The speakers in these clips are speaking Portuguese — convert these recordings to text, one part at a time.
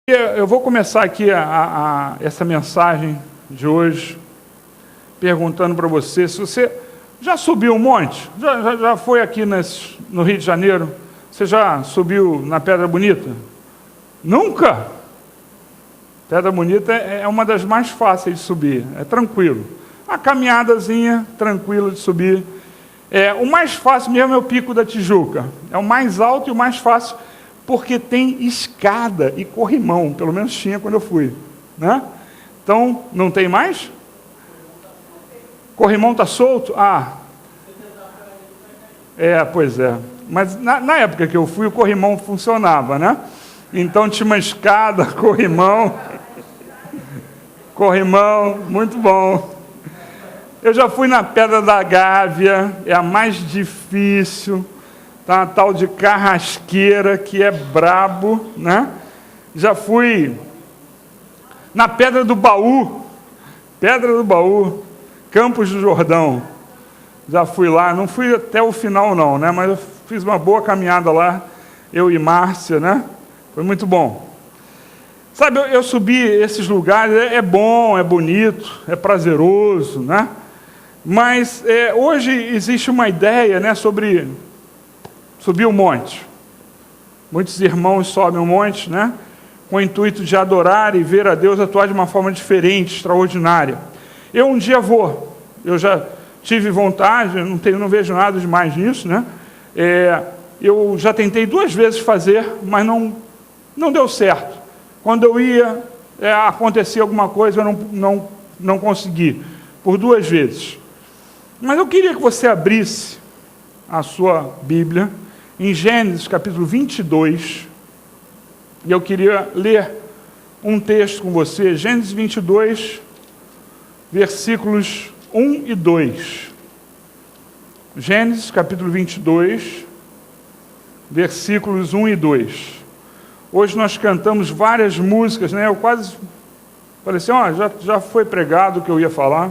Eu vou começar aqui essa mensagem de hoje perguntando para você se você já subiu um monte, já foi aqui no Rio de Janeiro, você já subiu na Pedra Bonita? Nunca? Pedra Bonita é uma das mais fáceis de subir, é tranquilo. A caminhadazinha tranquila de subir. O mais fácil mesmo é o Pico da Tijuca, é o mais alto e o mais fácil, porque tem escada e corrimão, pelo menos tinha quando eu fui, né? Então, não tem mais? Corrimão está solto? Pois é. Mas na época que eu fui, o corrimão funcionava, né? Então tinha uma escada, corrimão, muito bom. Eu já fui na Pedra da Gávea, é a mais difícil. Tá, uma tal de Carrasqueira, que é brabo, né? Já fui na Pedra do Baú, Campos do Jordão. Já fui lá, não fui até o final não, né? Mas eu fiz uma boa caminhada lá, eu e Márcia, né? Foi muito bom. Sabe, eu subi esses lugares, é bom, é bonito, é prazeroso, né? Mas hoje existe uma ideia, né, sobre subir um monte. Muitos irmãos sobem um monte, né? Com o intuito de adorar e ver a Deus atuar de uma forma diferente, extraordinária. Eu um dia vou. Eu já tive vontade, não vejo nada demais nisso, né? Eu já tentei 2 vezes fazer, mas não deu certo. Quando eu ia, acontecia alguma coisa, eu não consegui, por 2 vezes. Mas eu queria que você abrisse a sua Bíblia em Gênesis capítulo 22, e eu queria ler um texto com você, Gênesis 22, versículos 1 e 2. Gênesis capítulo 22, versículos 1 e 2. Hoje nós cantamos várias músicas, né? Eu quase falei assim, já foi pregado o que eu ia falar,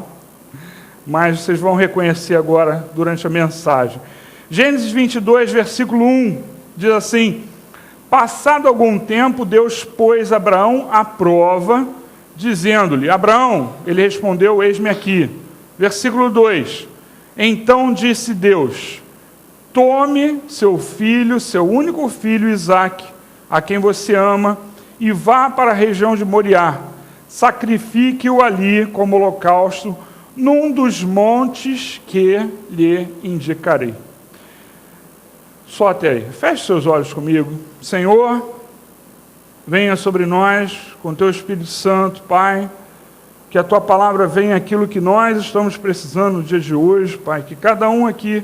mas vocês vão reconhecer agora durante a mensagem. Gênesis 22, versículo 1, diz assim: passado algum tempo, Deus pôs Abraão à prova, dizendo-lhe, Abraão, ele respondeu, eis-me aqui. Versículo 2, então disse Deus, tome seu filho, seu único filho Isaque, a quem você ama, e vá para a região de Moriá, sacrifique-o ali como holocausto, num dos montes que lhe indicarei. Só até aí. Feche seus olhos comigo. Senhor, venha sobre nós com Teu Espírito Santo, Pai, que a Tua palavra venha aquilo que nós estamos precisando no dia de hoje, Pai, que cada um aqui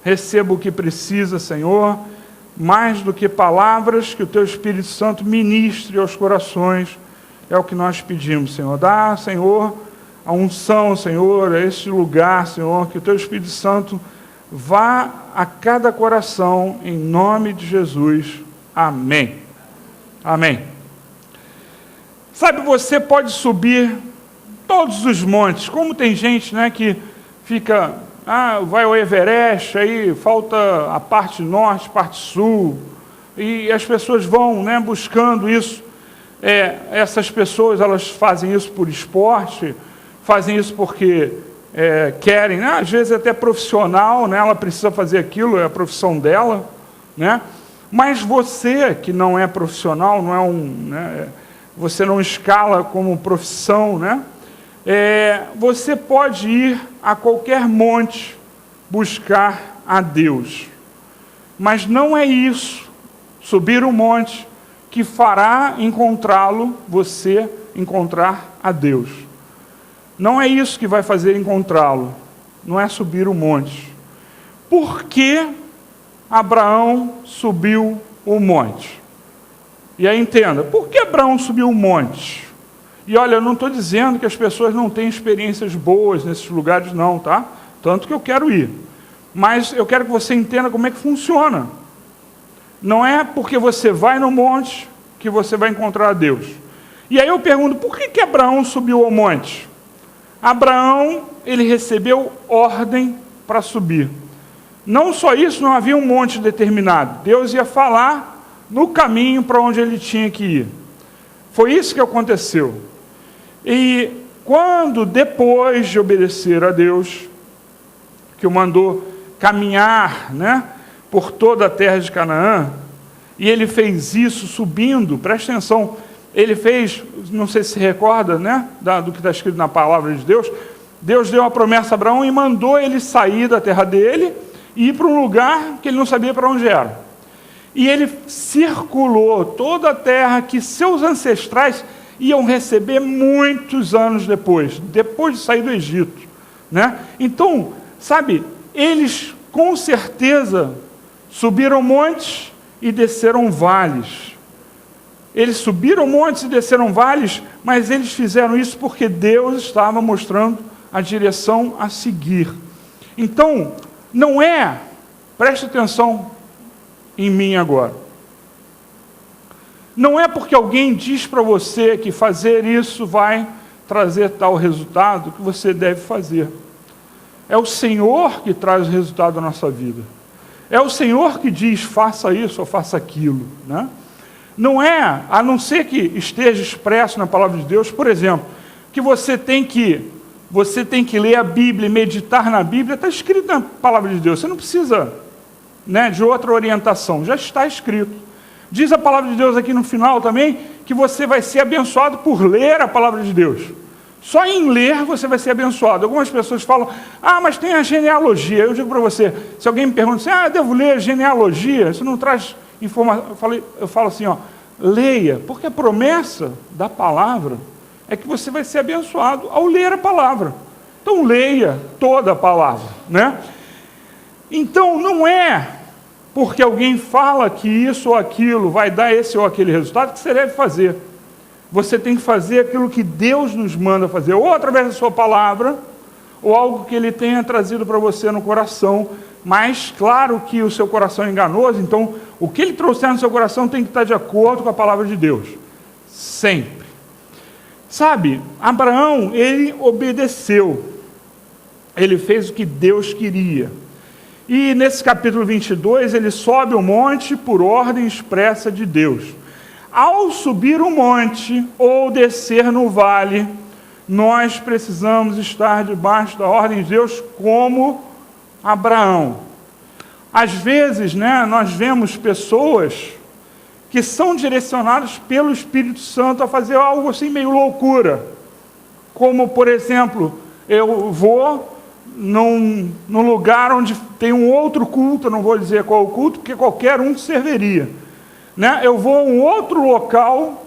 receba o que precisa, Senhor, mais do que palavras, que o Teu Espírito Santo ministre aos corações, é o que nós pedimos, Senhor. Dá, Senhor, a unção, Senhor, a este lugar, Senhor, que o Teu Espírito Santo vá a cada coração, em nome de Jesus. Amém. Amém. Sabe, você pode subir todos os montes, como tem gente, né, que fica, vai ao Everest, aí falta a parte norte, parte sul, e as pessoas vão, né, buscando isso. Essas pessoas, elas fazem isso por esporte, fazem isso porque querem, né? Às vezes até profissional, né? Ela precisa fazer aquilo, é a profissão dela, né? Mas você que não é profissional, você não escala como profissão, né? Você pode ir a qualquer monte buscar a Deus, mas não é isso, subir um monte, que fará você encontrar a Deus. Não é isso que vai fazer encontrá-lo, não é subir o monte. Por que Abraão subiu o monte? E aí entenda, por que Abraão subiu o monte? E olha, eu não estou dizendo que as pessoas não têm experiências boas nesses lugares não, tá? Tanto que eu quero ir. Mas eu quero que você entenda como é que funciona. Não é porque você vai no monte que você vai encontrar a Deus. E aí eu pergunto, por que Abraão subiu ao monte? Abraão, ele recebeu ordem para subir. Não só isso, não havia um monte determinado. Deus ia falar no caminho para onde ele tinha que ir. Foi isso que aconteceu. E quando, depois de obedecer a Deus, que o mandou caminhar, né, por toda a terra de Canaã, e ele fez isso subindo, presta atenção, ele fez, não sei se recorda, né, do que está escrito na palavra de Deus, Deus deu uma promessa a Abraão e mandou ele sair da terra dele e ir para um lugar que ele não sabia para onde era. E ele circulou toda a terra que seus ancestrais iam receber muitos anos depois de sair do Egito, né? Então, sabe, eles com certeza subiram montes e desceram vales. Eles subiram montes e desceram vales, mas eles fizeram isso porque Deus estava mostrando a direção a seguir. Então, não é, preste atenção em mim agora, não é porque alguém diz para você que fazer isso vai trazer tal resultado que você deve fazer. É o Senhor que traz o resultado da nossa vida. É o Senhor que diz, faça isso ou faça aquilo, né? Não é, a não ser que esteja expresso na palavra de Deus, por exemplo, que você tem que ler a Bíblia e meditar na Bíblia, está escrito na palavra de Deus, você não precisa, né, de outra orientação, já está escrito. Diz a palavra de Deus aqui no final também, que você vai ser abençoado por ler a palavra de Deus. Só em ler você vai ser abençoado. Algumas pessoas falam, mas tem a genealogia. Eu digo para você, se alguém me pergunta assim, eu devo ler genealogia, isso não traz informação. Eu falo assim, leia, porque a promessa da palavra é que você vai ser abençoado ao ler a palavra. Então leia toda a palavra, né? Então não é porque alguém fala que isso ou aquilo vai dar esse ou aquele resultado que você deve fazer. Você tem que fazer aquilo que Deus nos manda fazer, ou através da sua palavra, ou algo que Ele tenha trazido para você no coração. Mas claro que o seu coração é enganoso, então o que Ele trouxer no seu coração tem que estar de acordo com a palavra de Deus. Sempre. Sabe, Abraão, ele obedeceu. Ele fez o que Deus queria. E nesse capítulo 22, ele sobe o monte por ordem expressa de Deus. Ao subir o monte ou descer no vale, nós precisamos estar debaixo da ordem de Deus como Abraão. Às vezes, né, nós vemos pessoas que são direcionadas pelo Espírito Santo a fazer algo assim meio loucura. Como, por exemplo, eu vou num lugar onde tem um outro culto, não vou dizer qual o culto, porque qualquer um serviria, né? Eu vou a um outro local,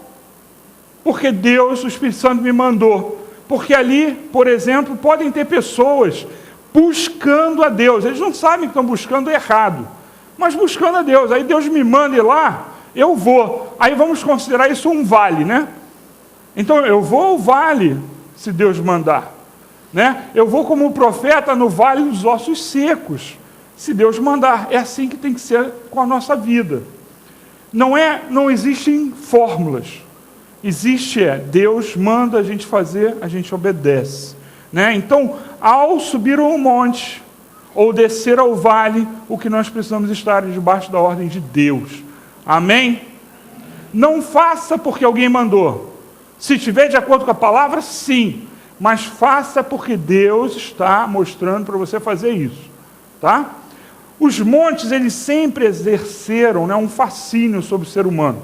porque Deus, o Espírito Santo me mandou, porque ali, por exemplo, podem ter pessoas buscando a Deus, eles não sabem que estão buscando errado, mas buscando a Deus, aí Deus me manda ir lá, eu vou, aí vamos considerar isso um vale, né? Então eu vou ao vale, se Deus mandar, né? Eu vou como profeta no vale dos ossos secos, se Deus mandar. É assim que tem que ser com a nossa vida. Não existem fórmulas. Existe Deus manda a gente fazer, a gente obedece, né? Então, ao subir um monte ou descer ao vale, o que nós precisamos estar debaixo da ordem de Deus. Amém? Não faça porque alguém mandou. Se estiver de acordo com a palavra, sim. Mas faça porque Deus está mostrando para você fazer isso, tá? Os montes, eles sempre exerceram, né, um fascínio sobre o ser humano.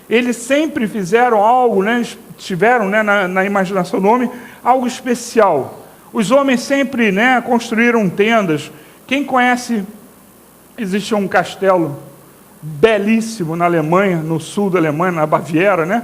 Eles sempre fizeram algo, né, tiveram, né, na imaginação do homem, algo especial. Os homens sempre, né, construíram tendas. Quem conhece, existe um castelo belíssimo na Alemanha, no sul da Alemanha, na Baviera, né?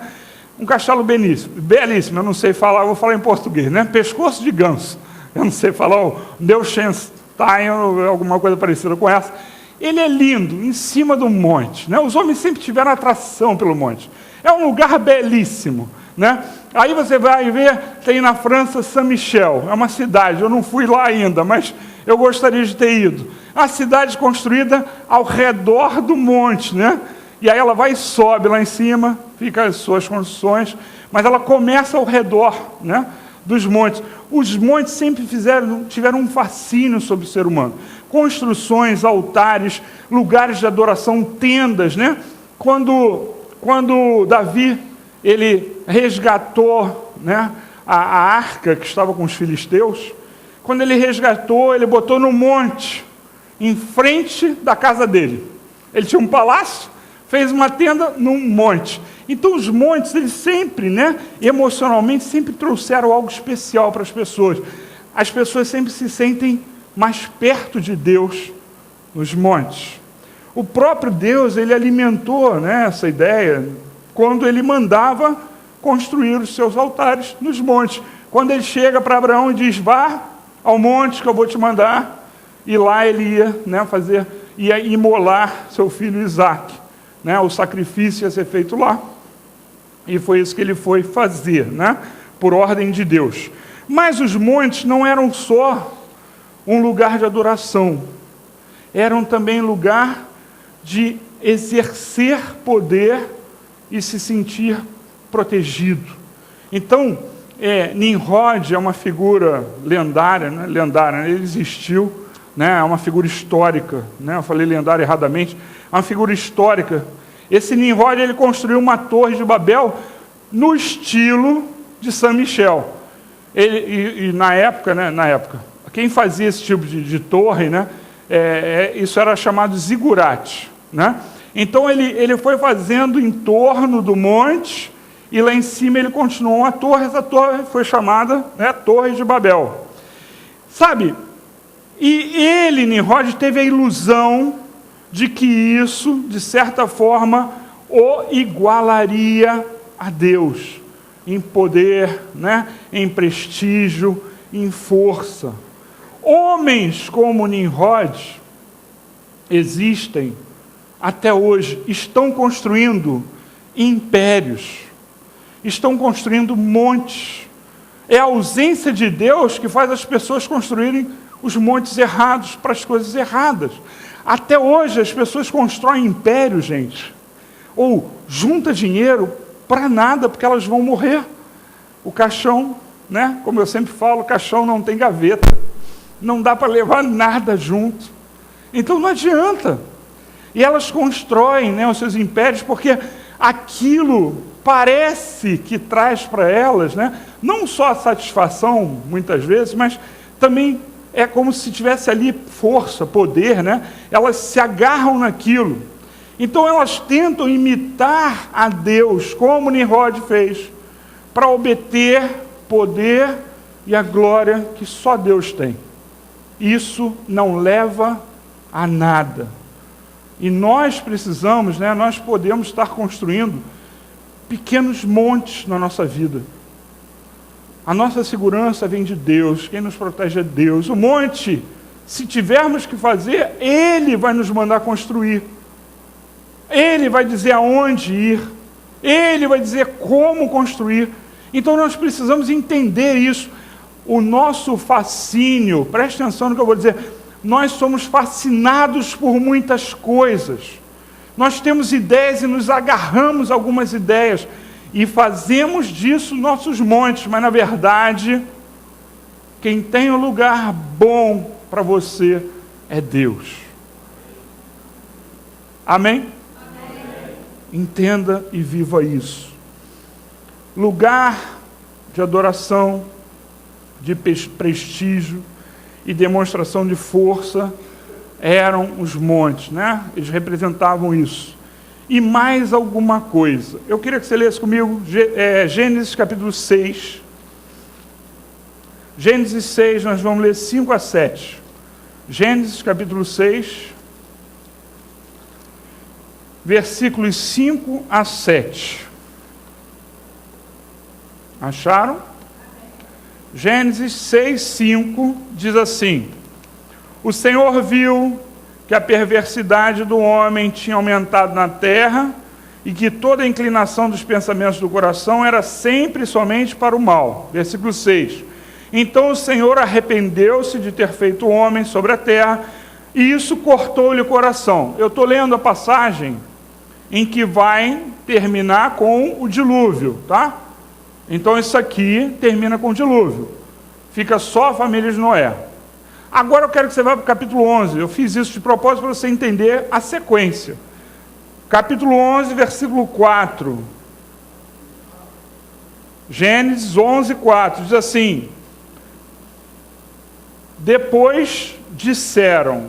Um castelo belíssimo, eu não sei falar, eu vou falar em português, né? Pescoço de ganso, eu não sei falar, o Neuschwanstein, alguma coisa parecida com essa. Ele é lindo, em cima do monte, né? Os homens sempre tiveram atração pelo monte. É um lugar belíssimo, né? Aí você vai ver, tem na França Saint-Michel, é uma cidade, eu não fui lá ainda, mas eu gostaria de ter ido. A cidade construída ao redor do monte, né? E aí ela vai e sobe lá em cima, fica as suas construções, mas ela começa ao redor, né, dos montes. Os montes sempre tiveram um fascínio sobre o ser humano. Construções, altares, lugares de adoração, tendas, né? Quando Davi, ele resgatou, né, a arca que estava com os filisteus. Quando ele resgatou, ele botou no monte, em frente da casa dele. Ele tinha um palácio, fez uma tenda num monte. Então os montes, eles sempre, né, emocionalmente, sempre trouxeram algo especial para as pessoas. As pessoas sempre se sentem mais perto de Deus nos montes. O próprio Deus, ele alimentou, né, essa ideia quando ele mandava construir os seus altares nos montes. Quando ele chega para Abraão e diz, vá ao monte que eu vou te mandar, e lá ele ia, né, ia imolar seu filho Isaque, né, o sacrifício ia ser feito lá, e foi isso que ele foi fazer, né, por ordem de Deus. Mas os montes não eram só um lugar de adoração, eram também lugar de exercer poder e se sentir protegido. Então, Nimrod é uma figura lendária, né? Ele existiu, né? É uma figura histórica, né? Eu falei lendária erradamente, é uma figura histórica. Esse Nimrod, ele construiu uma torre de Babel no estilo de São Michel. E na época, quem fazia esse tipo de torre, né? Isso era chamado zigurate, né? Então ele foi fazendo em torno do monte, e lá em cima ele continuou uma torre. Essa torre foi chamada, né, Torre de Babel. Sabe? E ele, Nimrod, teve a ilusão de que isso, de certa forma, o igualaria a Deus em poder, né, em prestígio, em força. Homens como Nimrod existem até hoje, estão construindo impérios, estão construindo montes. É a ausência de Deus que faz as pessoas construírem os montes errados para as coisas erradas. Até hoje as pessoas constroem impérios, gente, ou juntam dinheiro para nada, porque elas vão morrer. O caixão, né, como eu sempre falo, o caixão não tem gaveta, não dá para levar nada junto, então não adianta. E elas constroem, né, os seus impérios porque aquilo parece que traz para elas, né, não só a satisfação, muitas vezes, mas também é como se tivesse ali força, poder, né? Elas se agarram naquilo. Então elas tentam imitar a Deus, como Nimrod fez, para obter poder e a glória que só Deus tem. Isso não leva a nada. E nós precisamos, né, nós podemos estar construindo pequenos montes na nossa vida. A nossa segurança vem de Deus, quem nos protege é Deus. O monte, se tivermos que fazer, Ele vai nos mandar construir. Ele vai dizer aonde ir. Ele vai dizer como construir. Então nós precisamos entender isso. O nosso fascínio, preste atenção no que eu vou dizer, nós somos fascinados por muitas coisas. Nós temos ideias e nos agarramos a algumas ideias e fazemos disso nossos montes, mas na verdade, quem tem um lugar bom para você é Deus. Amém? Amém? Entenda e viva isso. Lugar de adoração, de prestígio e demonstração de força eram os montes, né? Eles representavam isso. E mais alguma coisa. Eu queria que você lesse comigo Gênesis capítulo 6. Gênesis 6, nós vamos ler 5 a 7. Gênesis capítulo 6, versículos 5 a 7. Acharam? Gênesis 6, 5 diz assim: o Senhor viu que a perversidade do homem tinha aumentado na terra e que toda a inclinação dos pensamentos do coração era sempre e somente para o mal. Versículo 6. Então o Senhor arrependeu-se de ter feito o homem sobre a terra e isso cortou-lhe o coração. Eu estou lendo a passagem em que vai terminar com o dilúvio, tá? Então isso aqui termina com o dilúvio. Fica só a família de Noé. Agora eu quero que você vá para o capítulo 11. Eu fiz isso de propósito para você entender a sequência. Capítulo 11, versículo 4. Gênesis 11:4 diz assim: depois disseram,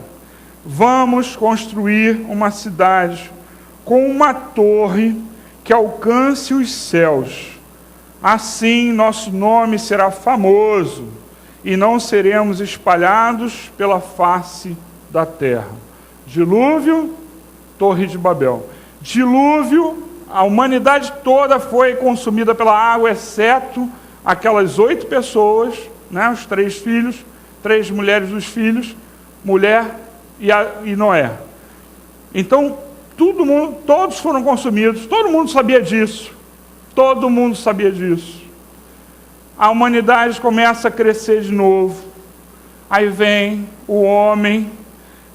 vamos construir uma cidade com uma torre que alcance os céus. Assim nosso nome será famoso e não seremos espalhados pela face da terra. Dilúvio, Torre de Babel. Dilúvio, a humanidade toda foi consumida pela água, exceto aquelas 8 pessoas, né, os 3 filhos, 3 mulheres dos filhos, mulher e Noé. Então, todos foram consumidos, todo mundo sabia disso. Todo mundo sabia disso. A humanidade começa a crescer de novo. Aí vem o homem,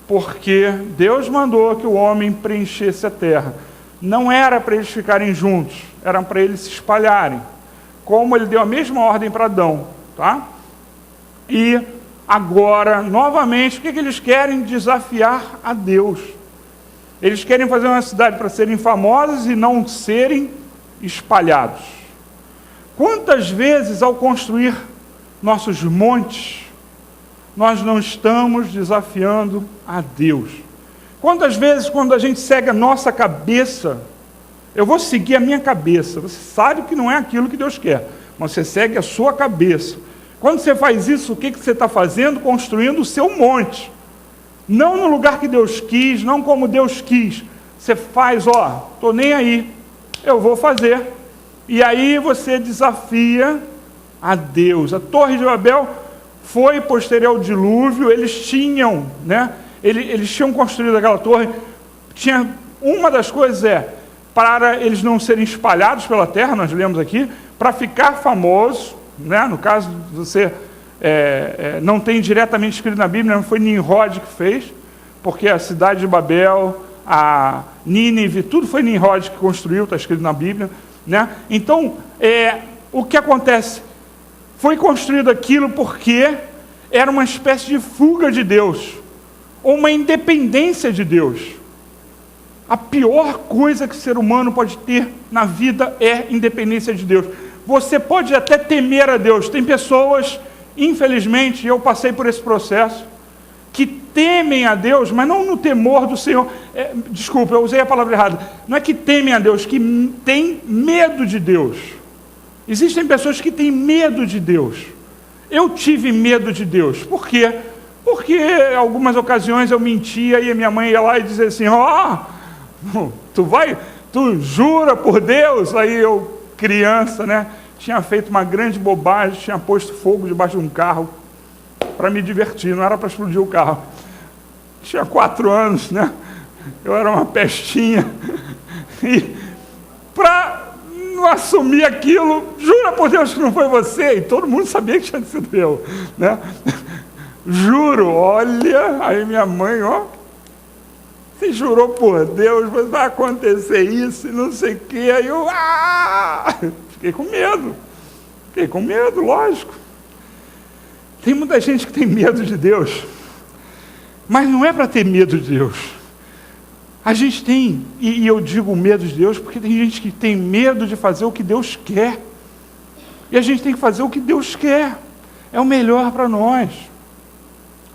porque Deus mandou que o homem preenchesse a terra. Não era para eles ficarem juntos, era para eles se espalharem. Como ele deu a mesma ordem para Adão, tá? E agora, novamente, o que eles querem? Desafiar a Deus. Eles querem fazer uma cidade para serem famosos e não serem espalhados. Quantas vezes, ao construir nossos montes, nós não estamos desafiando a Deus? Quantas vezes, quando a gente segue a nossa cabeça, eu vou seguir a minha cabeça, você sabe que não é aquilo que Deus quer, mas você segue a sua cabeça. Quando você faz isso, o que você está fazendo? Construindo o seu monte. Não no lugar que Deus quis, não como Deus quis. Você faz, estou nem aí, eu vou fazer. E aí você desafia a Deus. A Torre de Babel foi posterior ao dilúvio. Eles tinham, eles tinham construído aquela torre. Uma das coisas para eles não serem espalhados pela terra, nós lemos aqui, para ficar famoso, no caso você não tem diretamente escrito na Bíblia, não foi Nimrod que fez, porque a cidade de Babel, a Nínive, tudo foi Nimrod que construiu, está escrito na Bíblia, Então, o que acontece? Foi construído aquilo porque era uma espécie de fuga de Deus, ou uma independência de Deus. A pior coisa que o ser humano pode ter na vida é independência de Deus. Você pode até temer a Deus. Tem pessoas, infelizmente, eu passei por esse processo, que temem a Deus, mas não no temor do Senhor. Desculpa, eu usei a palavra errada. Não é que temem a Deus, que têm medo de Deus. Existem pessoas que têm medo de Deus. Eu tive medo de Deus. Por quê? Porque em algumas ocasiões eu mentia e a minha mãe ia lá e dizia assim, tu jura por Deus? Aí eu, criança, tinha feito uma grande bobagem, tinha posto fogo debaixo de um carro para me divertir, não era para explodir o carro. Tinha 4 anos, eu era uma pestinha, e para não assumir aquilo, jura por Deus que não foi você, e todo mundo sabia que tinha sido eu, Juro, olha, aí minha mãe, você jurou por Deus, mas vai acontecer isso e não sei o quê. Aí eu, fiquei com medo, lógico. Tem muita gente que tem medo de Deus, mas não é para ter medo de Deus. A gente tem, e eu digo medo de Deus, porque tem gente que tem medo de fazer o que Deus quer. E a gente tem que fazer o que Deus quer. É o melhor para nós.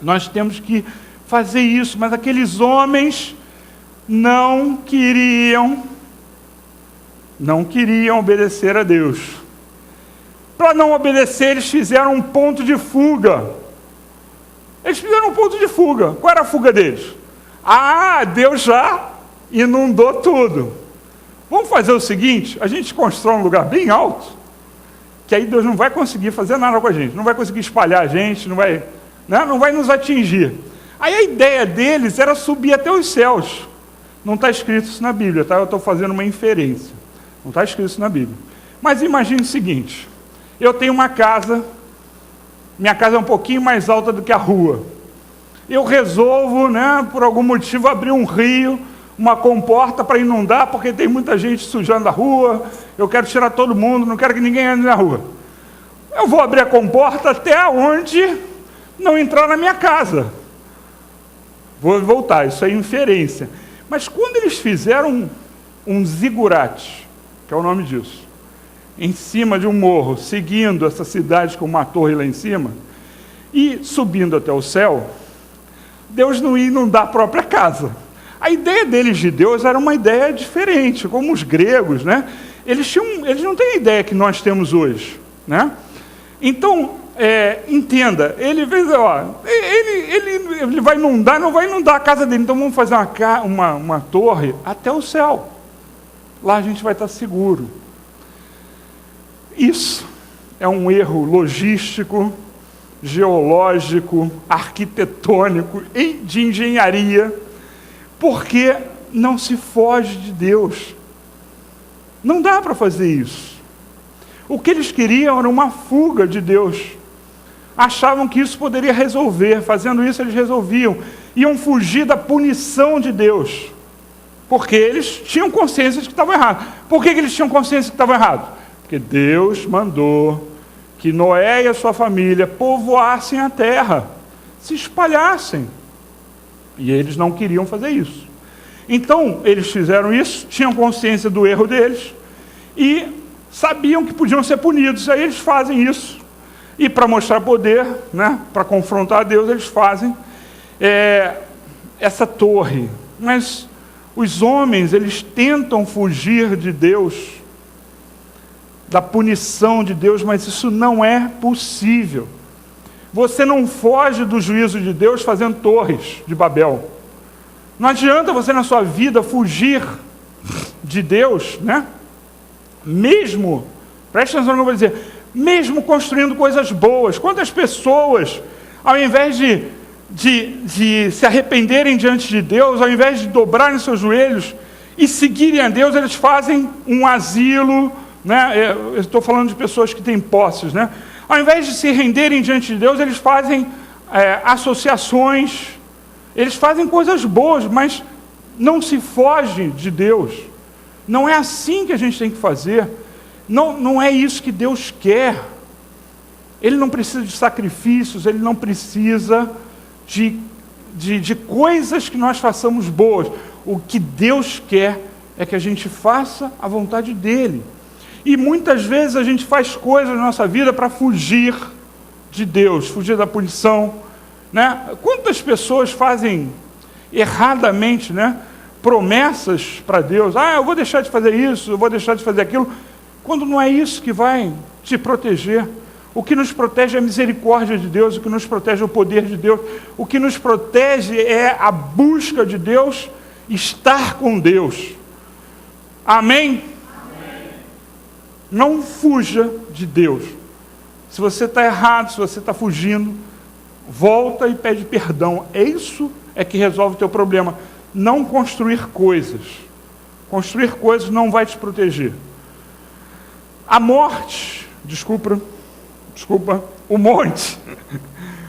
Nós temos que fazer isso, mas aqueles homens não queriam obedecer a Deus. Para não obedecer, eles fizeram um ponto de fuga. Qual era a fuga deles? Deus já inundou tudo. Vamos fazer o seguinte, a gente constrói um lugar bem alto, que aí Deus não vai conseguir fazer nada com a gente, não vai conseguir espalhar a gente, não vai nos atingir. Aí a ideia deles era subir até os céus. Não está escrito isso na Bíblia, tá? Eu estou fazendo uma inferência. Não está escrito isso na Bíblia. Mas imagine o seguinte, eu tenho uma casa, minha casa é um pouquinho mais alta do que a rua. Eu resolvo, por algum motivo, abrir um rio, uma comporta para inundar, porque tem muita gente sujando a rua, eu quero tirar todo mundo, não quero que ninguém ande na rua. Eu vou abrir a comporta até onde não entrar na minha casa. Vou voltar, isso é inferência. Mas quando eles fizeram um zigurate, que é o nome disso, em cima de um morro, seguindo essa cidade com uma torre lá em cima, e subindo até o céu, Deus não ia inundar a própria casa. A ideia deles de Deus era uma ideia diferente, como os gregos, né? Eles não têm a ideia que nós temos hoje, né? Então, entenda, ele vai inundar, não vai inundar a casa dele, então vamos fazer uma torre até o céu. Lá a gente vai estar seguro. Isso é um erro logístico, geológico, arquitetônico e de engenharia, porque não se foge de Deus. Não dá para fazer isso. O que eles queriam era uma fuga de Deus. Achavam que isso poderia resolver. Fazendo isso, eles resolviam. Iam fugir da punição de Deus. Porque eles tinham consciência de que estavam errados. Por que eles tinham consciência de que estavam errados? Porque Deus mandou que Noé e a sua família povoassem a terra, se espalhassem. E eles não queriam fazer isso. Então, eles fizeram isso, tinham consciência do erro deles e sabiam que podiam ser punidos. Aí eles fazem isso. E para mostrar poder, né, para confrontar Deus, eles fazem essa torre. Mas os homens, eles tentam fugir de Deus, da punição de Deus, mas isso não é possível. Você não foge do juízo de Deus fazendo torres de Babel. Não adianta você na sua vida fugir de Deus, né? Mesmo, preste atenção no que eu vou dizer, mesmo construindo coisas boas. Quantas pessoas, ao invés de se arrependerem diante de Deus, ao invés de dobrarem seus joelhos e seguirem a Deus, eles fazem um asilo, né? Eu estou falando de pessoas que têm posses, né? Ao invés de se renderem diante de Deus, eles fazem associações, eles fazem coisas boas, mas não se foge de Deus. Não é assim que a gente tem que fazer. Não é isso que Deus quer. Ele não precisa de sacrifícios, ele não precisa de coisas que nós façamos boas. O que Deus quer é que a gente faça a vontade dele. E muitas vezes a gente faz coisas na nossa vida para fugir de Deus, fugir da punição, né? Quantas pessoas fazem erradamente, né, promessas para Deus? Eu vou deixar de fazer isso, eu vou deixar de fazer aquilo, quando não é isso que vai te proteger. O que nos protege é a misericórdia de Deus, o que nos protege é o poder de Deus, o que nos protege é a busca de Deus, estar com Deus. Amém? Não fuja de Deus. Se você está errado, se você está fugindo, volta e pede perdão. Isso é que resolve o teu problema. Não construir coisas. Construir coisas não vai te proteger. A morte, desculpa, o monte.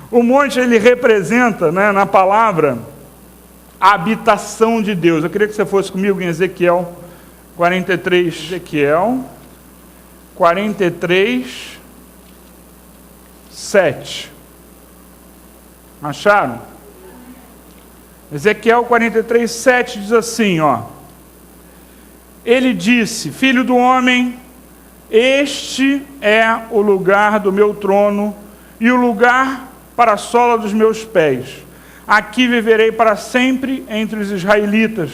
O monte, ele representa, né, na palavra, a habitação de Deus. Eu queria que você fosse comigo em Ezequiel 43. Ezequiel 43, 7. Acharam? Ezequiel 43, 7 diz assim, ó. Ele disse: Filho do homem, este é o lugar do meu trono e o lugar para a sola dos meus pés. Aqui viverei para sempre entre os israelitas.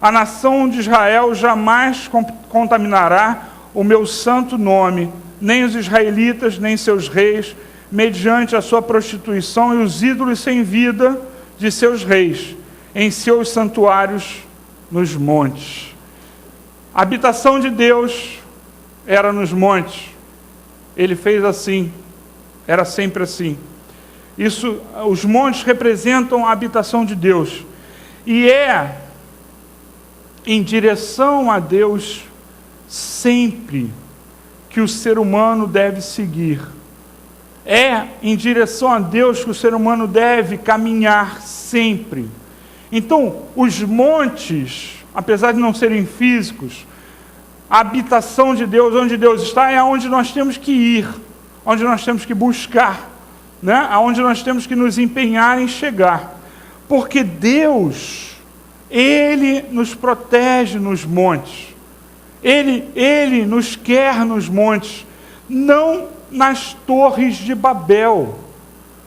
A nação de Israel jamais contaminará o meu santo nome, nem os israelitas, nem seus reis, mediante a sua prostituição e os ídolos sem vida de seus reis, em seus santuários nos montes. A habitação de Deus era nos montes. Ele fez assim, era sempre assim. Isso, os montes representam a habitação de Deus. E é em direção a Deus sempre que o ser humano deve seguir. É em direção a Deus que o ser humano deve caminhar sempre. Então, os montes, apesar de não serem físicos, a habitação de Deus, onde Deus está, é onde nós temos que ir, onde nós temos que buscar, né? Onde nós temos que nos empenhar em chegar. Porque Deus, Ele nos protege nos montes. Ele nos quer nos montes, não nas torres de Babel.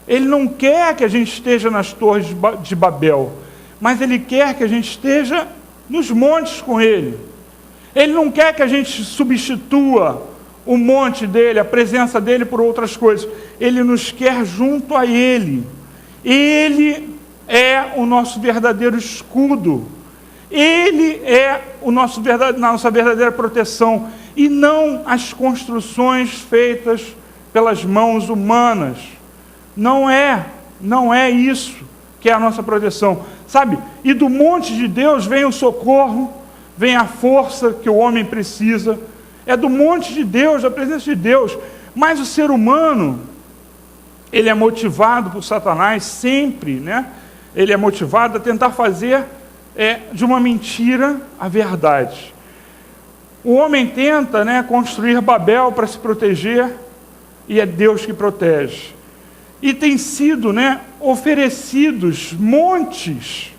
Ele não quer que a gente esteja nas torres de Babel, mas Ele quer que a gente esteja nos montes com Ele. Ele não quer que a gente substitua o monte dele, a presença dele por outras coisas. Ele nos quer junto a Ele. Ele é o nosso verdadeiro escudo. Ele é nossa verdadeira proteção, e não as construções feitas pelas mãos humanas. Não é isso que é a nossa proteção, sabe? E do monte de Deus vem o socorro, vem a força que o homem precisa. É do monte de Deus, da presença de Deus. Mas o ser humano, ele é motivado por Satanás sempre, né? Ele é motivado a tentar fazer de uma mentira a verdade. O homem tenta, né, construir Babel para se proteger, e é Deus que protege. E tem sido, né, oferecidos montes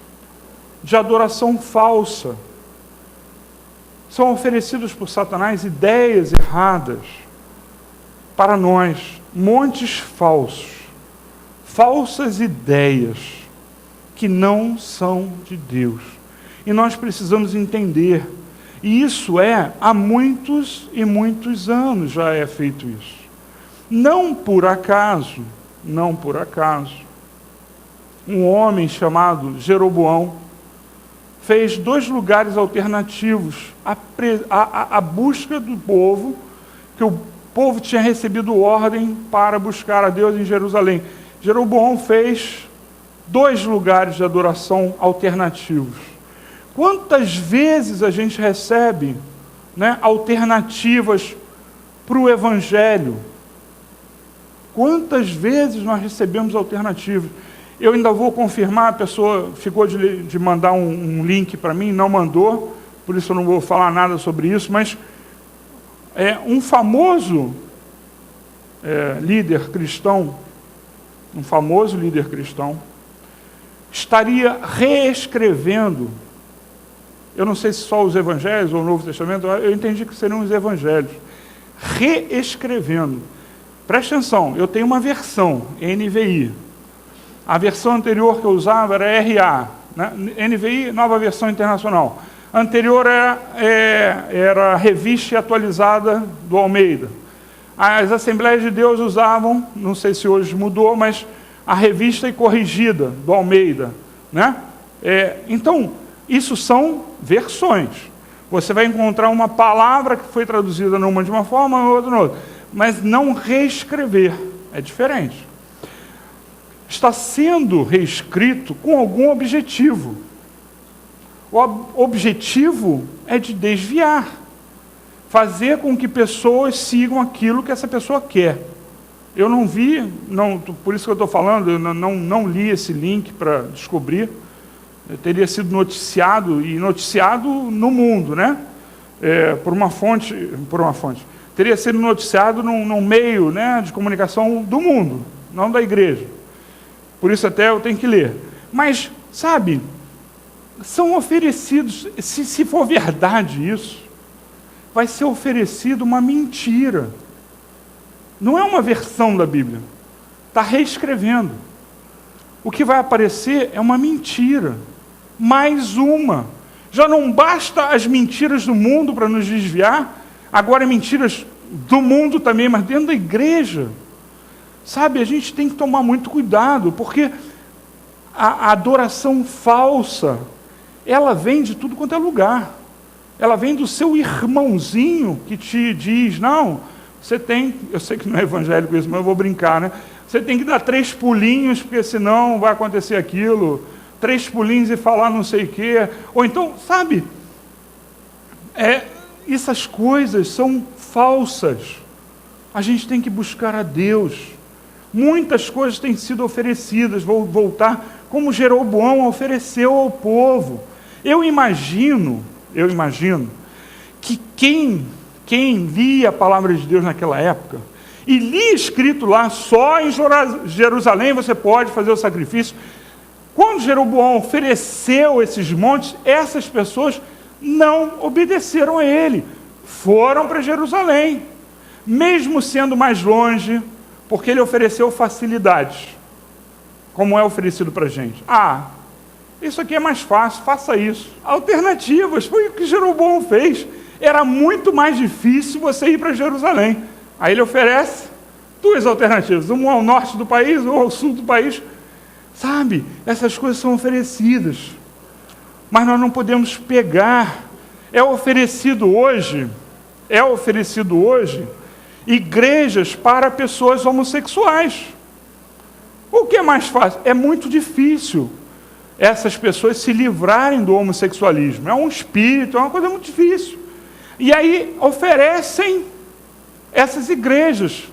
de adoração falsa. São oferecidos por Satanás ideias erradas para nós, montes falsos, falsas ideias que não são de Deus. E nós precisamos entender, e isso há muitos e muitos anos já é feito isso. Não por acaso, um homem chamado Jeroboão fez 2 lugares alternativos à busca do povo, que o povo tinha recebido ordem para buscar a Deus em Jerusalém. Jeroboão fez 2 lugares de adoração alternativos. Quantas vezes a gente recebe, né, alternativas para o Evangelho? Quantas vezes nós recebemos alternativas? Eu ainda vou confirmar, a pessoa ficou de mandar um link para mim, não mandou, por isso eu não vou falar nada sobre isso, mas um famoso líder cristão, estaria reescrevendo, eu não sei se só os evangelhos ou o Novo Testamento, eu entendi que seriam os evangelhos, reescrevendo. Preste atenção, eu tenho uma versão, NVI. A versão anterior que eu usava era RA, né? NVI, Nova Versão Internacional. A anterior era a Revista Atualizada do Almeida. As Assembleias de Deus usavam, não sei se hoje mudou, mas a Revista e Corrigida do Almeida, né? Então, isso são versões. Você vai encontrar uma palavra que foi traduzida numa de uma forma, outra na outra, mas não reescrever, é diferente. Está sendo reescrito com algum objetivo. O objetivo é de desviar, fazer com que pessoas sigam aquilo que essa pessoa quer. Eu não vi, por isso que eu estou falando, eu não li esse link para descobrir. Teria sido noticiado no mundo, né? Por uma fonte. Teria sido noticiado num meio, né, de comunicação do mundo, não da igreja. Por isso até eu tenho que ler. Mas, sabe, são oferecidos, se for verdade isso, vai ser oferecido uma mentira. Não é uma versão da Bíblia. Está reescrevendo. O que vai aparecer é uma mentira. Mais uma. Já não basta as mentiras do mundo para nos desviar, agora mentiras do mundo também, mas dentro da igreja. Sabe, a gente tem que tomar muito cuidado, porque a adoração falsa, ela vem de tudo quanto é lugar. Ela vem do seu irmãozinho que te diz, não, você tem, eu sei que não é evangélico isso, mas eu vou brincar, né? Você tem que dar 3 pulinhos, porque senão vai acontecer aquilo, 3 pulinhos e falar não sei o quê. Ou então, sabe, essas coisas são falsas. A gente tem que buscar a Deus. Muitas coisas têm sido oferecidas, vou voltar, como Jeroboão ofereceu ao povo. Eu imagino que quem lia a palavra de Deus naquela época, e lia escrito lá, só em Jerusalém você pode fazer o sacrifício. Quando Jeroboão ofereceu esses montes, essas pessoas não obedeceram a ele. foram para Jerusalém, mesmo sendo mais longe, porque ele ofereceu facilidades, como é oferecido para a gente. Isso aqui é mais fácil, faça isso. Alternativas, foi o que Jeroboão fez. Era muito mais difícil você ir para Jerusalém. Aí ele oferece 2 alternativas, uma ao norte do país, ou ao sul do país. Sabe, essas coisas são oferecidas, mas nós não podemos pegar. É oferecido hoje igrejas para pessoas homossexuais. O que é mais fácil? É muito difícil essas pessoas se livrarem do homossexualismo. É um espírito, é uma coisa muito difícil. E aí oferecem essas igrejas.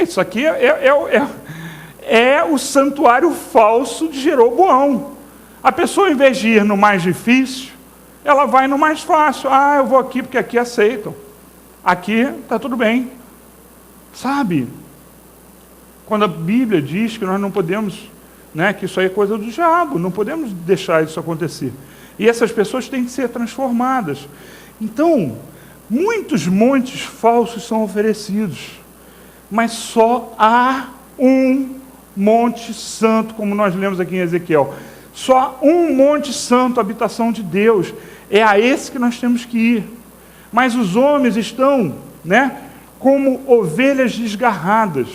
Isso aqui é o santuário falso de Jeroboão. A pessoa, em vez de ir no mais difícil, ela vai no mais fácil. Eu vou aqui porque aqui aceitam. Aqui está tudo bem. Sabe? Quando a Bíblia diz que nós não podemos, que isso aí é coisa do diabo, não podemos deixar isso acontecer. E essas pessoas têm que ser transformadas. Então, muitos montes falsos são oferecidos, mas só há um monte santo, como nós lemos aqui em Ezequiel. Só um monte santo, habitação de Deus. É a esse que nós temos que ir. Mas os homens estão, como ovelhas desgarradas.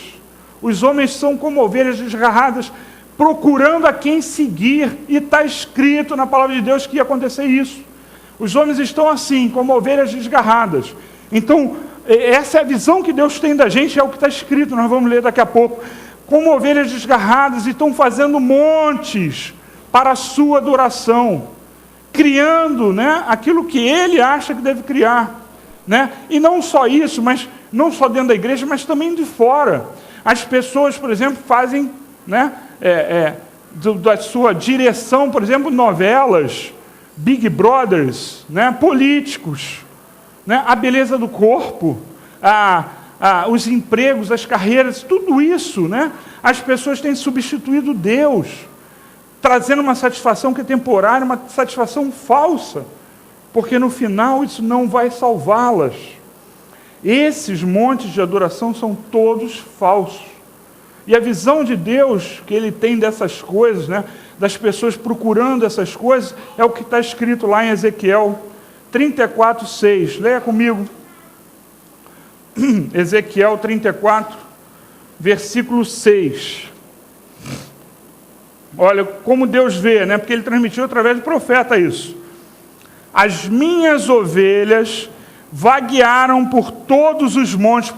Os homens são como ovelhas desgarradas, procurando a quem seguir. E está escrito na palavra de Deus que ia acontecer isso. Os homens estão assim, como ovelhas desgarradas. Então, essa é a visão que Deus tem da gente, é o que está escrito, nós vamos ler daqui a pouco. Como ovelhas desgarradas, e estão fazendo montes para a sua adoração, criando aquilo que ele acha que deve criar. E não só isso, mas não só dentro da igreja, mas também de fora. As pessoas, por exemplo, fazem da sua direção, por exemplo, novelas, Big Brothers, políticos, a beleza do corpo, os empregos, as carreiras, tudo isso, as pessoas têm substituído Deus, trazendo uma satisfação que é temporária, uma satisfação falsa, porque no final isso não vai salvá-las. Esses montes de adoração são todos falsos. E a visão de Deus que ele tem dessas coisas, das pessoas procurando essas coisas, é o que está escrito lá em Ezequiel 34:6. Leia comigo. Ezequiel 34, versículo 6. Olha como Deus vê, porque ele transmitiu através do profeta isso. As minhas ovelhas vaguearam por todos os montes,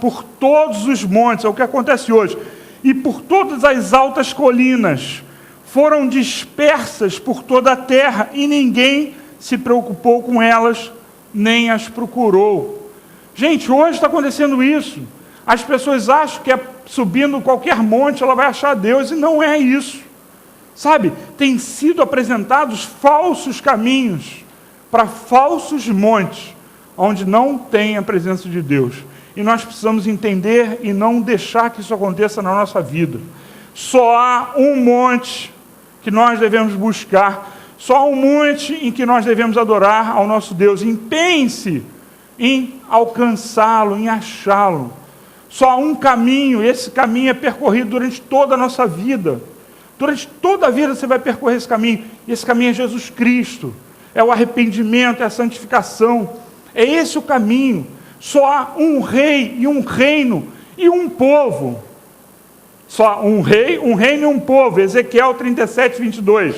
é o que acontece hoje, e por todas as altas colinas, foram dispersas por toda a terra, e ninguém se preocupou com elas, nem as procurou. Gente, hoje está acontecendo isso. As pessoas acham que subindo qualquer monte ela vai achar Deus, e não é isso. Sabe, tem sido apresentados falsos caminhos para falsos montes, onde não tem a presença de Deus. E nós precisamos entender e não deixar que isso aconteça na nossa vida. Só há um monte que nós devemos buscar, só há um monte em que nós devemos adorar ao nosso Deus. Empenhe-se em alcançá-lo, em achá-lo. Só há um caminho, e esse caminho é percorrido durante toda a nossa vida. Durante toda a vida você vai percorrer esse caminho, e esse caminho é Jesus Cristo. É o arrependimento, é a santificação. É esse o caminho. Só há um rei e um reino e um povo. Só há um rei, um reino e um povo. Ezequiel 37:22.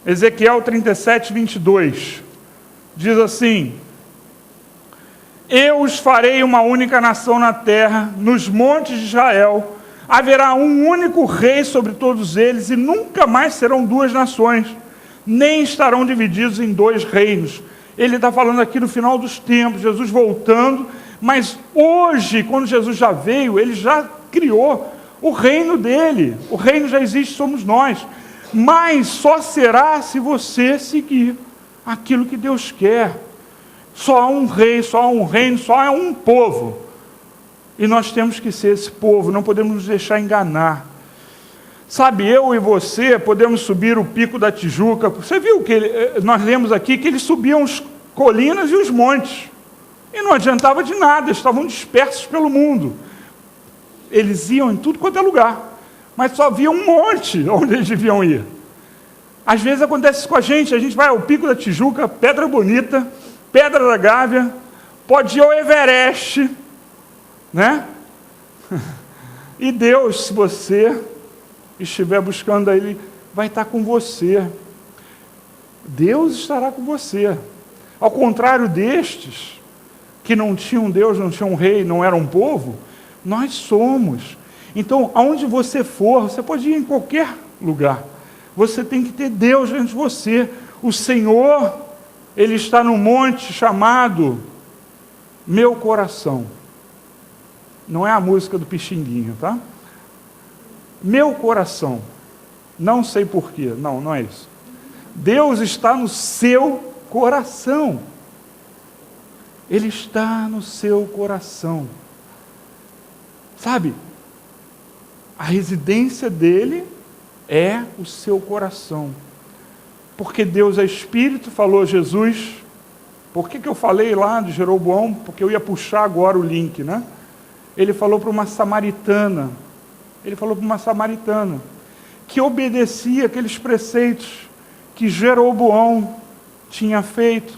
Ezequiel 37:22. Diz assim: eu os farei uma única nação na terra, nos montes de Israel. Haverá um único rei sobre todos eles, e nunca mais serão duas nações, nem estarão divididos em dois reinos. Ele está falando aqui no final dos tempos, Jesus voltando, mas hoje, quando Jesus já veio, ele já criou o reino dele. O reino já existe, somos nós. Mas só será se você seguir aquilo que Deus quer. Só há um rei, só há um reino, só há um povo. E nós temos que ser esse povo, não podemos nos deixar enganar. Sabe, eu e você podemos subir o Pico da Tijuca. Você viu que nós lemos aqui que eles subiam as colinas e os montes. E não adiantava de nada, estavam dispersos pelo mundo. Eles iam em tudo quanto é lugar, mas só havia um monte onde eles deviam ir. Às vezes acontece isso com a gente vai ao Pico da Tijuca, Pedra Bonita, Pedra da Gávea, pode ir ao Everest, né? E Deus, se você estiver buscando Ele, vai estar com você. Deus estará com você. Ao contrário destes, que não tinham Deus, não tinham rei, não eram um povo, nós somos. Então, aonde você for, você pode ir em qualquer lugar. Você tem que ter Deus dentro de você. O Senhor, Ele está no monte chamado Meu Coração. Não é a música do Pixinguinha, tá? Meu coração. Não sei porquê. Não é isso. Deus está no seu coração. Ele está no seu coração. Sabe? A residência dele é o seu coração. Porque Deus é Espírito, falou Jesus. Por que eu falei lá de Jeroboão? Porque eu ia puxar agora o link, né? Ele falou para uma samaritana. Que obedecia aqueles preceitos que Jeroboão tinha feito,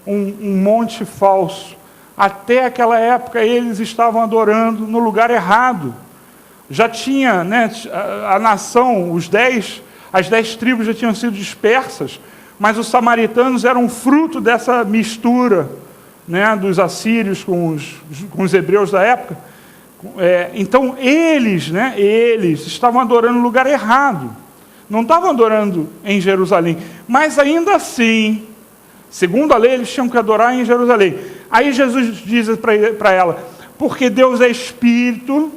um monte falso. Até aquela época eles estavam adorando no lugar errado. Já tinha, né, a nação, as 10 tribos já tinham sido dispersas, mas os samaritanos eram fruto dessa mistura, né, dos assírios com os hebreus da época. Então eles estavam adorando no lugar errado. Não estavam adorando em Jerusalém. Mas ainda assim, segundo a lei, eles tinham que adorar em Jerusalém. Aí Jesus diz para ela, porque Deus é Espírito,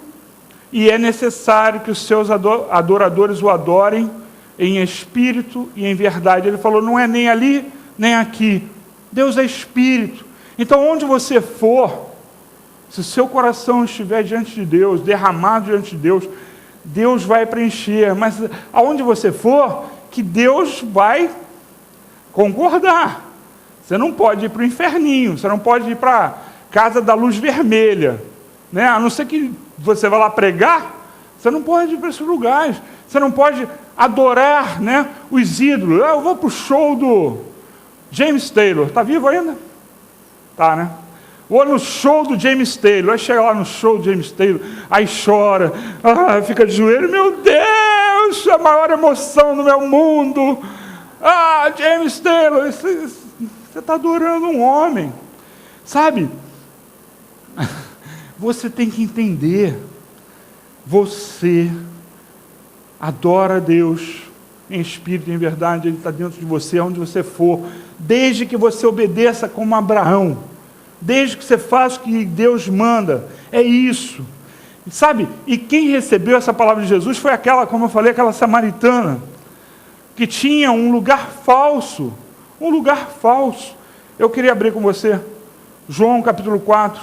e é necessário que os seus adoradores o adorem em espírito e em verdade. Ele falou, não é nem ali, nem aqui. Deus é Espírito. Então, onde você for, se o seu coração estiver diante de Deus, derramado diante de Deus, Deus vai preencher. Mas aonde você for, que Deus vai concordar. Você não pode ir para o inferninho, você não pode ir para a casa da luz vermelha, né? A não ser que você vá lá pregar, você não pode ir para esses lugares. Você não pode adorar, né, os ídolos. Eu vou para o show do James Taylor. Está vivo ainda? Tá, né? Vou no show do James Taylor. Aí chega lá no show do James Taylor, aí chora, fica de joelho. Meu Deus, a maior emoção do meu mundo. James Taylor, você está adorando um homem. Sabe? Você tem que entender. Você adora a Deus em espírito e em verdade. Ele está dentro de você, aonde você for. Desde que você obedeça como Abraão. Desde que você faça o que Deus manda. É isso. Sabe? E quem recebeu essa palavra de Jesus foi aquela, como eu falei, aquela samaritana, que tinha um lugar falso. Um lugar falso. Eu queria abrir com você João capítulo 4,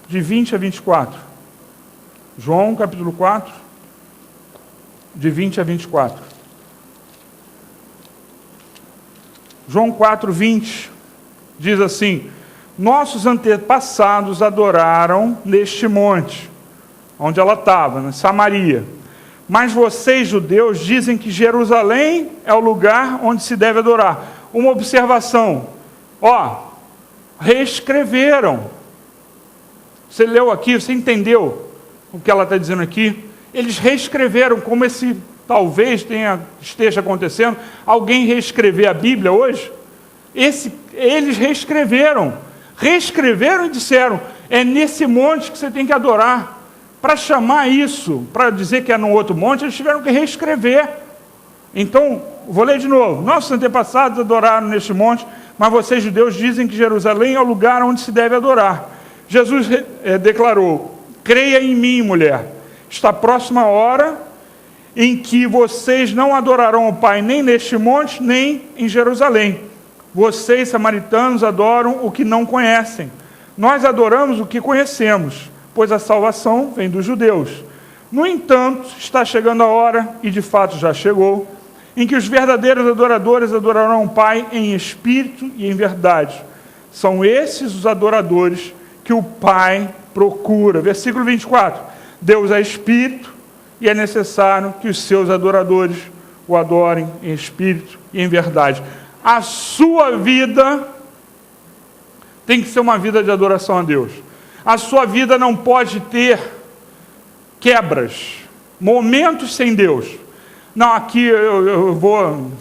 de 20 a 24. João capítulo 4, de 20 a 24. João 4, 20, diz assim: nossos antepassados adoraram neste monte, onde ela estava, na Samaria. Mas vocês, judeus, dizem que Jerusalém é o lugar onde se deve adorar. Uma observação, reescreveram. Você leu aqui, você entendeu o que ela está dizendo aqui? Eles reescreveram, como esse talvez esteja acontecendo, alguém reescrever a Bíblia hoje. Eles reescreveram e disseram, é nesse monte que você tem que adorar. Para chamar isso, para dizer que é num outro monte, eles tiveram que reescrever. Então, vou ler de novo. Nossos antepassados adoraram neste monte, mas vocês, judeus, dizem que Jerusalém é o lugar onde se deve adorar. Jesus declarou, creia em mim, mulher, está próxima a hora em que vocês não adorarão o Pai nem neste monte, nem em Jerusalém. Vocês, samaritanos, adoram o que não conhecem. Nós adoramos o que conhecemos, pois a salvação vem dos judeus. No entanto, está chegando a hora, e de fato já chegou, em que os verdadeiros adoradores adorarão o Pai em espírito e em verdade. São esses os adoradores que o Pai procura. Versículo 24. Deus é espírito e é necessário que os seus adoradores o adorem em espírito e em verdade. A sua vida tem que ser uma vida de adoração a Deus. A sua vida não pode ter quebras, momentos sem Deus. Não, aqui eu vou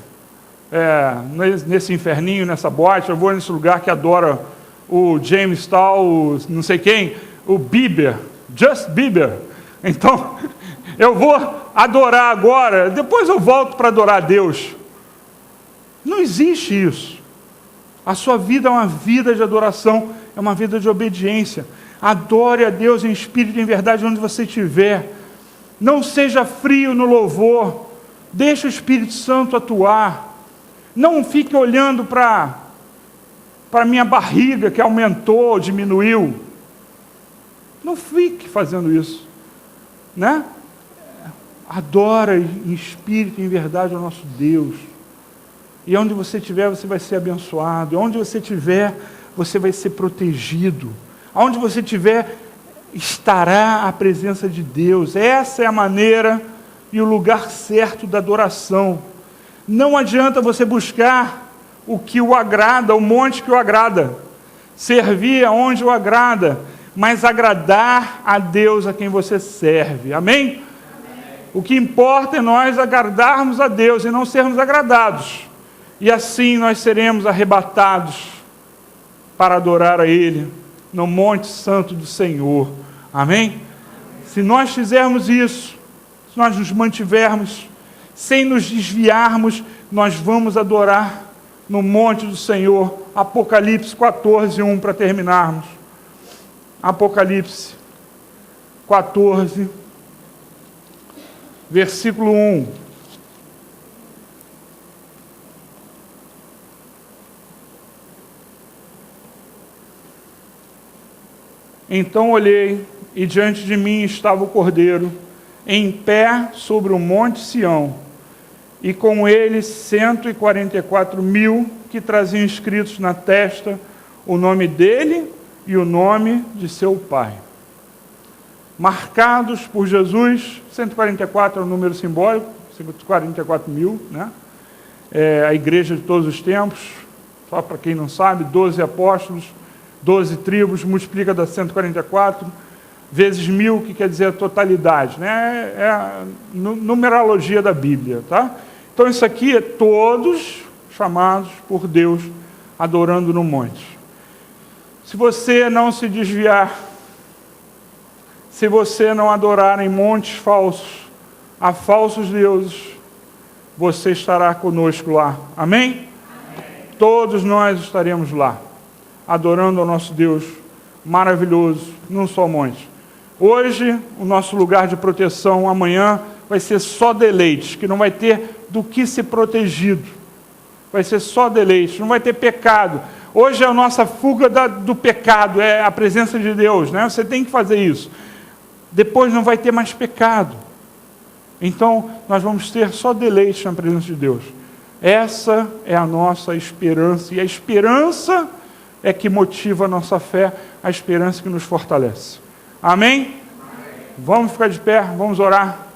nesse inferninho, nessa boate, eu vou nesse lugar que adora o James tal, o não sei quem, o Bieber, Just Bieber. Então, eu vou adorar agora, depois eu volto para adorar a Deus. Não existe isso. A sua vida é uma vida de adoração, é uma vida de obediência. Adore a Deus em espírito e em verdade onde você estiver. Não seja frio no louvor. Deixa o Espírito Santo atuar. Não fique olhando para a minha barriga que aumentou, diminuiu. Não fique fazendo isso, né? Adora em espírito e em verdade ao nosso Deus. E onde você estiver, você vai ser abençoado. Onde você estiver, você vai ser protegido. Onde você estiver, estará a presença de Deus. Essa é a maneira e o lugar certo da adoração. Não adianta você buscar o que o agrada, o monte que o agrada. Servir aonde o agrada, mas agradar a Deus a quem você serve. Amém? O que importa é nós agradarmos a Deus e não sermos agradados. E assim nós seremos arrebatados para adorar a Ele no Monte Santo do Senhor. Amém? Se nós fizermos isso, se nós nos mantivermos, sem nos desviarmos, nós vamos adorar no Monte do Senhor. Apocalipse 14, 1 para terminarmos. Apocalipse 14, versículo 1. Então olhei, e diante de mim estava o Cordeiro, em pé sobre o monte Sião, e com ele 144.000 que traziam escritos na testa o nome dele e o nome de seu Pai. Marcados por Jesus, 144 é o número simbólico, 144.000, né? A igreja de todos os tempos, só para quem não sabe, 12 apóstolos, 12 tribos, multiplica da 144, vezes 1000, que quer dizer a totalidade, né? É a numerologia da Bíblia, tá? Então isso aqui é todos chamados por Deus, adorando no monte. Se você não se desviar, se você não adorar em montes falsos, a falsos deuses, você estará conosco lá. Amém? Amém. Todos nós estaremos lá, adorando ao nosso Deus maravilhoso, num só monte. Hoje, o nosso lugar de proteção, amanhã, vai ser só deleite, que não vai ter do que ser protegido. Vai ser só deleite, não vai ter pecado. Hoje é a nossa fuga do pecado, é a presença de Deus, né? Você tem que fazer isso. Depois não vai ter mais pecado. Então, nós vamos ter só deleite na presença de Deus. Essa é a nossa esperança, e a esperança é que motiva a nossa fé, a esperança que nos fortalece. Amém? Amém. Vamos ficar de pé, vamos orar.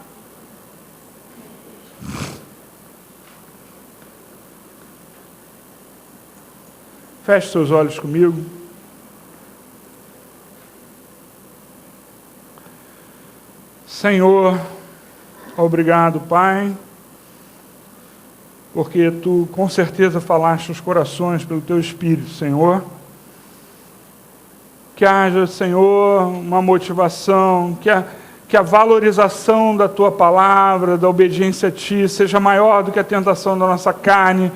Feche seus olhos comigo. Senhor, obrigado, Pai, porque Tu com certeza falaste os corações pelo Teu Espírito, Senhor. Que haja, Senhor, uma motivação, que a valorização da Tua palavra, da obediência a Ti, seja maior do que a tentação da nossa carne,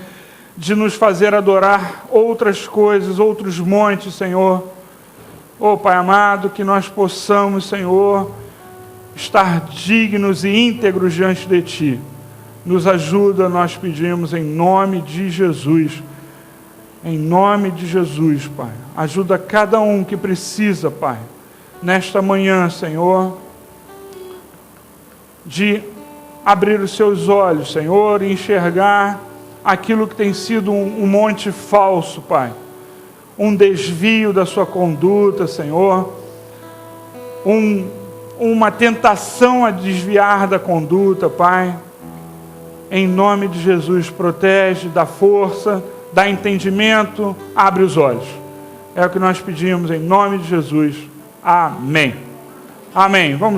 de nos fazer adorar outras coisas, outros montes, Senhor. Oh, Pai amado, que nós possamos, Senhor, estar dignos e íntegros diante de Ti. Nos ajuda, nós pedimos, em nome de Jesus. Em nome de Jesus, Pai. Ajuda cada um que precisa, Pai, nesta manhã, Senhor, de abrir os seus olhos, Senhor, e enxergar aquilo que tem sido um monte falso, Pai. um desvio da sua conduta, Senhor, uma tentação a desviar da conduta, Pai. Em nome de Jesus, protege, dá força, dá entendimento, abre os olhos. É o que nós pedimos em nome de Jesus. Amém. Amém. Vamos